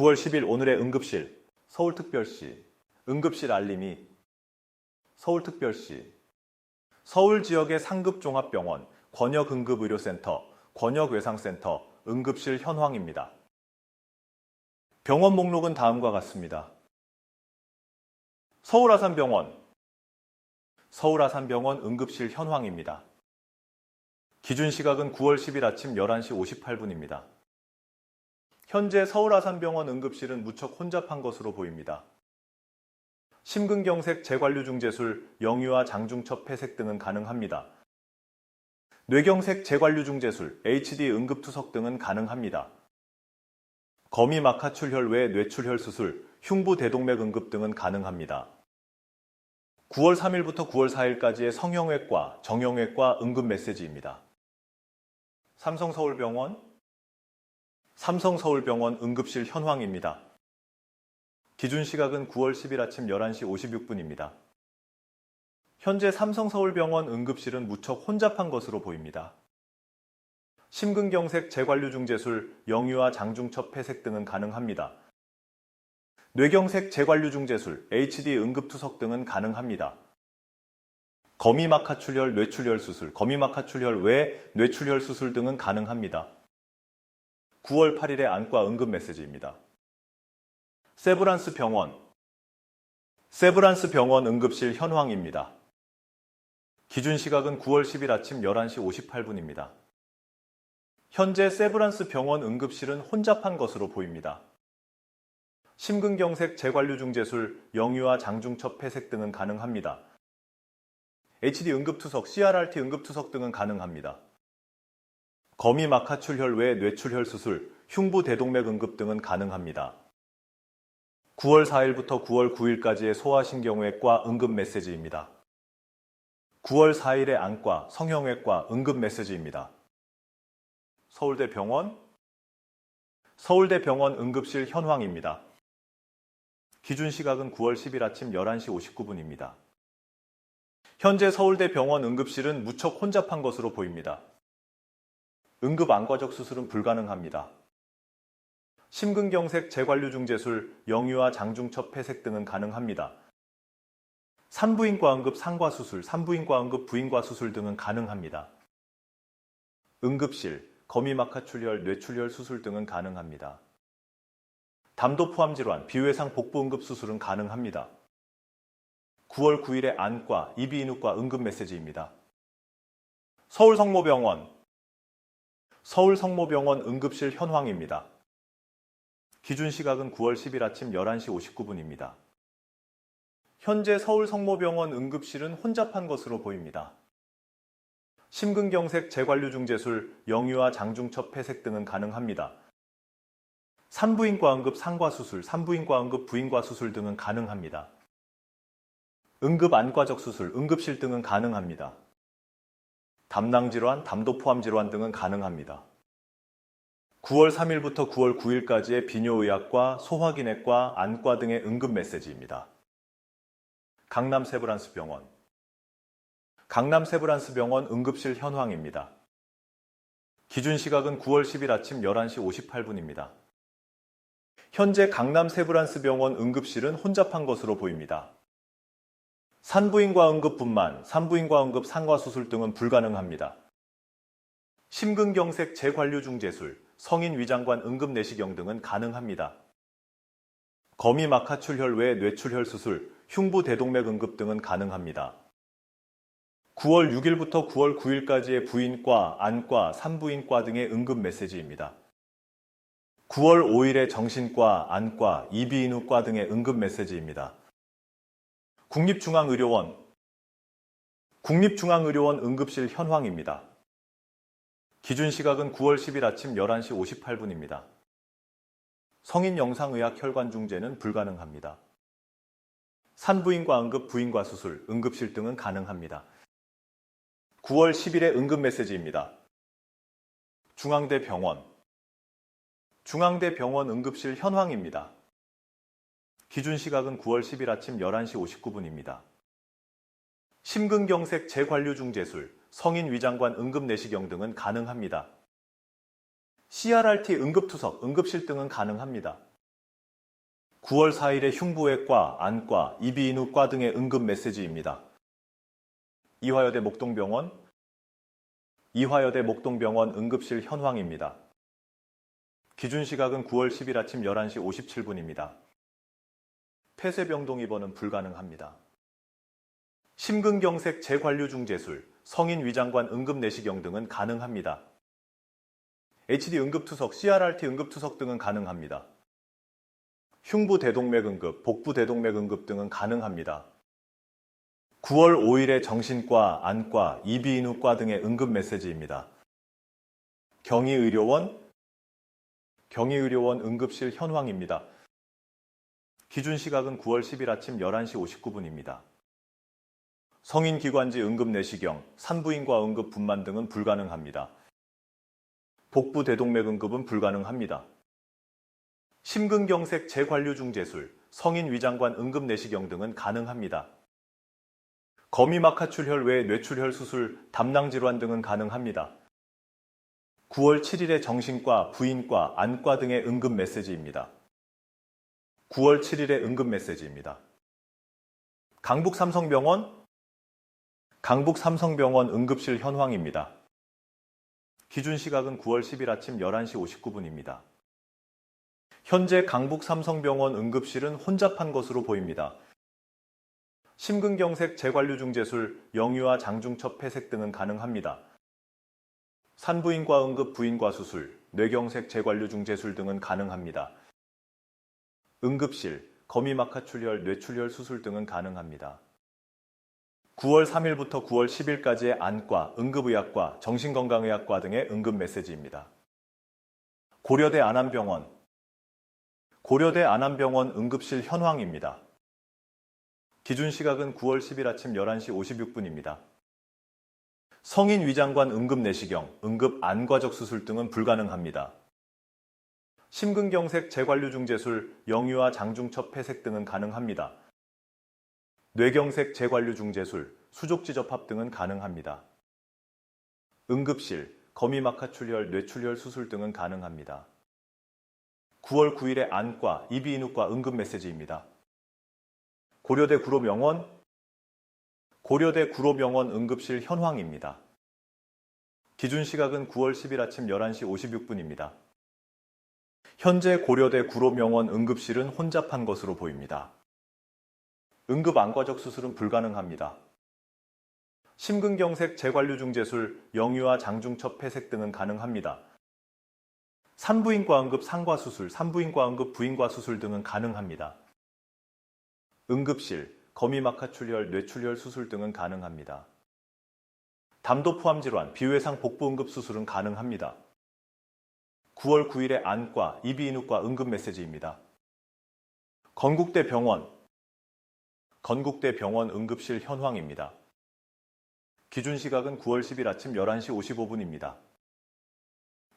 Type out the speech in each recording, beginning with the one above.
9월 10일 오늘의 응급실 서울특별시 응급실 알림이 서울특별시 서울 지역의 상급종합병원 권역응급의료센터 권역외상센터 응급실 현황입니다. 병원 목록은 다음과 같습니다. 서울아산병원 응급실 현황입니다. 기준 시각은 9월 10일 아침 11시 58분입니다. 현재 서울아산병원 응급실은 무척 혼잡한 것으로 보입니다. 심근경색 재관류중재술, 영유아 장중첩 폐색 등은 가능합니다. 뇌경색 재관류중재술, HD 응급투석 등은 가능합니다. 거미막하출혈 외 뇌출혈 수술, 흉부대동맥 응급 등은 가능합니다. 9월 3일부터 9월 4일까지의 성형외과, 정형외과 응급 메시지입니다. 삼성서울병원 응급실 현황입니다. 기준 시각은 9월 10일 아침 11시 56분입니다. 현재 삼성서울병원 응급실은 무척 혼잡한 것으로 보입니다. 심근경색 재관류중재술, 영유아 장중첩 폐색 등은 가능합니다. 뇌경색 재관류중재술, HD 응급투석 등은 가능합니다. 거미막하출혈 뇌출혈 수술, 거미막하출혈 외 뇌출혈 수술 등은 가능합니다. 9월 8일의 안과 응급 메시지입니다. 세브란스 병원 응급실 현황입니다. 기준 시각은 9월 10일 아침 11시 58분입니다. 현재 세브란스 병원 응급실은 혼잡한 것으로 보입니다. 심근경색 재관류중재술, 영유아 장중첩 폐색 등은 가능합니다. HD 응급투석, CRRT 응급투석 등은 가능합니다. 거미막하출혈 외 뇌출혈 수술, 흉부대동맥 응급 등은 가능합니다. 9월 4일부터 9월 9일까지의 소아신경외과 응급 메시지입니다. 9월 4일의 안과, 성형외과 응급 메시지입니다. 서울대병원 응급실 현황입니다. 기준 시각은 9월 10일 아침 11시 59분입니다. 현재 서울대병원 응급실은 무척 혼잡한 것으로 보입니다. 응급 안과적 수술은 불가능합니다. 심근경색 재관류중재술, 영유아 장중첩 폐색 등은 가능합니다. 산부인과 응급 상과수술, 산부인과 응급 부인과수술 등은 가능합니다. 응급실, 거미막하출혈, 뇌출혈 수술 등은 가능합니다. 담도포함질환, 비외상 복부 응급 수술은 가능합니다. 9월 9일의 안과, 이비인후과 응급 메시지입니다. 서울성모병원 응급실 현황입니다. 기준 시각은 9월 10일 아침 11시 59분입니다. 현재 서울성모병원 응급실은 혼잡한 것으로 보입니다. 심근경색 재관류중재술, 영유아 장중첩 폐색 등은 가능합니다. 산부인과 응급 상과수술, 산부인과 응급 부인과수술 등은 가능합니다. 응급 안과적 수술, 응급실 등은 가능합니다. 담낭질환, 담도포함질환 등은 가능합니다. 9월 3일부터 9월 9일까지의 비뇨의학과, 소화기내과, 안과 등의 응급 메시지입니다. 강남세브란스병원 응급실 현황입니다. 기준 시각은 9월 10일 아침 11시 58분입니다. 현재 강남세브란스병원 응급실은 혼잡한 것으로 보입니다. 산부인과 응급분만, 산부인과 응급 상과수술 등은 불가능합니다. 심근경색 재관류중재술, 성인 위장관 응급내시경 등은 가능합니다. 거미막하출혈 외 뇌출혈 수술, 흉부대동맥 응급 등은 가능합니다. 9월 6일부터 9월 9일까지의 부인과, 안과, 산부인과 등의 응급 메시지입니다. 9월 5일의 정신과, 안과, 이비인후과 등의 응급 메시지입니다. 국립중앙의료원 응급실 현황입니다. 기준 시각은 9월 10일 아침 11시 58분입니다. 성인 영상의학 혈관 중재는 불가능합니다. 산부인과 응급 부인과 수술, 응급실 등은 가능합니다. 9월 10일의 응급 메시지입니다. 중앙대병원 응급실 현황입니다. 기준 시각은 9월 10일 아침 11시 59분입니다. 심근경색 재관류중재술, 성인 위장관 응급내시경 등은 가능합니다. CRRT 응급투석, 응급실 등은 가능합니다. 9월 4일에 흉부외과, 안과, 이비인후과 등의 응급 메시지입니다. 이화여대 목동병원 응급실 현황입니다. 기준 시각은 9월 10일 아침 11시 57분입니다. 폐쇄병동 입원은 불가능합니다. 심근경색 재관류중재술, 성인 위장관 응급내시경 등은 가능합니다. HD 응급투석, CRRT 응급투석 등은 가능합니다. 흉부 대동맥 응급, 복부 대동맥 응급 등은 가능합니다. 9월 5일에 정신과, 안과, 이비인후과 등의 응급 메시지입니다. 경희의료원 응급실 현황입니다. 기준 시각은 9월 10일 아침 11시 59분입니다. 성인기관지 응급내시경, 산부인과 응급 분만 등은 불가능합니다. 복부 대동맥 응급은 불가능합니다. 심근경색 재관류중재술, 성인 위장관 응급내시경 등은 가능합니다. 거미막하출혈 외 뇌출혈 수술, 담낭질환 등은 가능합니다. 9월 7일에 정신과, 부인과, 안과 등의 응급 메시지입니다. 9월 7일의 응급 메시지입니다. 강북삼성병원 응급실 현황입니다. 기준 시각은 9월 10일 아침 11시 59분입니다. 현재 강북삼성병원 응급실은 혼잡한 것으로 보입니다. 심근경색 재관류중재술, 영유아 장중첩 폐색 등은 가능합니다. 산부인과 응급 부인과 수술, 뇌경색 재관류중재술 등은 가능합니다. 응급실, 거미막하출혈, 뇌출혈 수술 등은 가능합니다. 9월 3일부터 9월 10일까지의 안과, 응급의학과, 정신건강의학과 등의 응급 메시지입니다. 고려대 안암병원 응급실 현황입니다. 기준 시각은 9월 10일 아침 11시 56분입니다. 성인 위장관 응급내시경, 응급 안과적 수술 등은 불가능합니다. 심근경색 재관류중재술, 영유아 장중첩 폐색 등은 가능합니다. 뇌경색 재관류중재술, 수족지접합 등은 가능합니다. 응급실, 거미막하출혈, 뇌출혈 수술 등은 가능합니다. 9월 9일에 안과, 이비인후과 응급 메시지입니다. 고려대 구로병원 응급실 현황입니다. 기준 시각은 9월 10일 아침 11시 56분입니다. 현재 고려대 구로병원 응급실은 혼잡한 것으로 보입니다. 응급 안과적 수술은 불가능합니다. 심근경색 재관류중재술, 영유아 장중첩 폐색 등은 가능합니다. 산부인과 응급 상과수술, 산부인과 응급 부인과 수술 등은 가능합니다. 응급실, 거미막하출혈, 뇌출혈 수술 등은 가능합니다. 담도 포함질환, 비외상 복부 응급 수술은 가능합니다. 9월 9일에 안과, 이비인후과 응급 메시지입니다. 건국대 병원 응급실 현황입니다. 기준 시각은 9월 10일 아침 11시 55분입니다.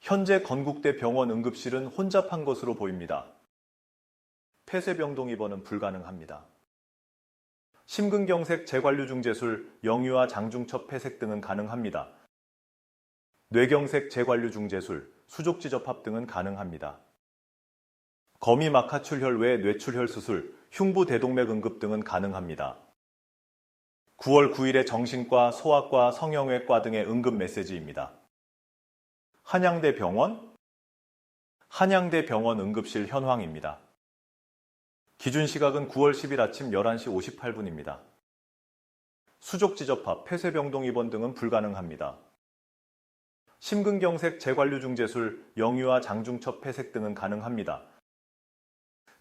현재 건국대 병원 응급실은 혼잡한 것으로 보입니다. 폐쇄병동 입원은 불가능합니다. 심근경색 재관류중재술, 영유아 장중첩 폐색 등은 가능합니다. 뇌경색 재관류중재술, 수족지접합 등은 가능합니다. 거미막하출혈 외 뇌출혈 수술, 흉부 대동맥 응급 등은 가능합니다. 9월 9일에 정신과, 소아과, 성형외과 등의 응급 메시지입니다. 한양대병원 응급실 현황입니다. 기준 시각은 9월 10일 아침 11시 58분입니다. 수족지접합, 폐쇄병동 입원 등은 불가능합니다. 심근경색 재관류중재술, 영유아 장중첩 폐색 등은 가능합니다.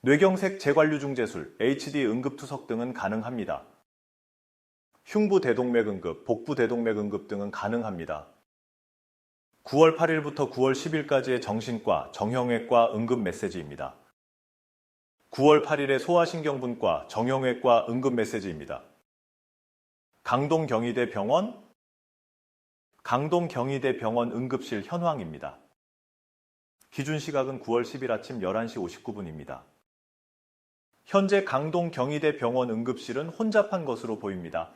뇌경색 재관류중재술, HD 응급투석 등은 가능합니다. 흉부 대동맥 응급, 복부 대동맥 응급 등은 가능합니다. 9월 8일부터 9월 10일까지의 정신과, 정형외과 응급 메시지입니다. 9월 8일에 소아신경분과, 정형외과 응급 메시지입니다. 강동경희대 병원 응급실 현황입니다. 기준 시각은 9월 10일 아침 11시 59분입니다. 현재 강동경희대 병원 응급실은 혼잡한 것으로 보입니다.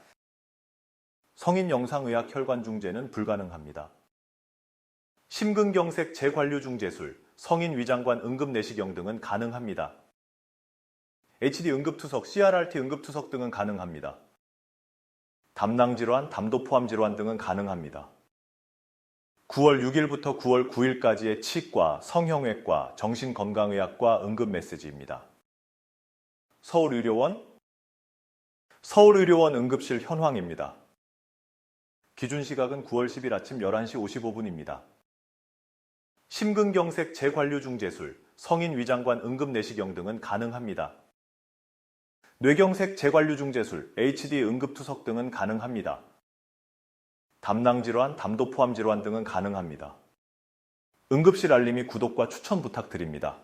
성인 영상의학 혈관 중재는 불가능합니다. 심근경색 재관류중재술, 성인 위장관 응급내시경 등은 가능합니다. HD 응급투석, CRRT 응급투석 등은 가능합니다. 담낭질환, 담도포함질환 등은 가능합니다. 9월 6일부터 9월 9일까지의 치과, 성형외과, 정신건강의학과 응급메시지입니다. 서울의료원 응급실 현황입니다. 기준 시각은 9월 10일 아침 11시 55분입니다. 심근경색 재관류중재술, 성인 위장관 응급내시경 등은 가능합니다. 뇌경색 재관류중재술, HD 응급투석 등은 가능합니다. 담낭질환, 담도포함질환 등은 가능합니다. 응급실 알림이 구독과 추천 부탁드립니다.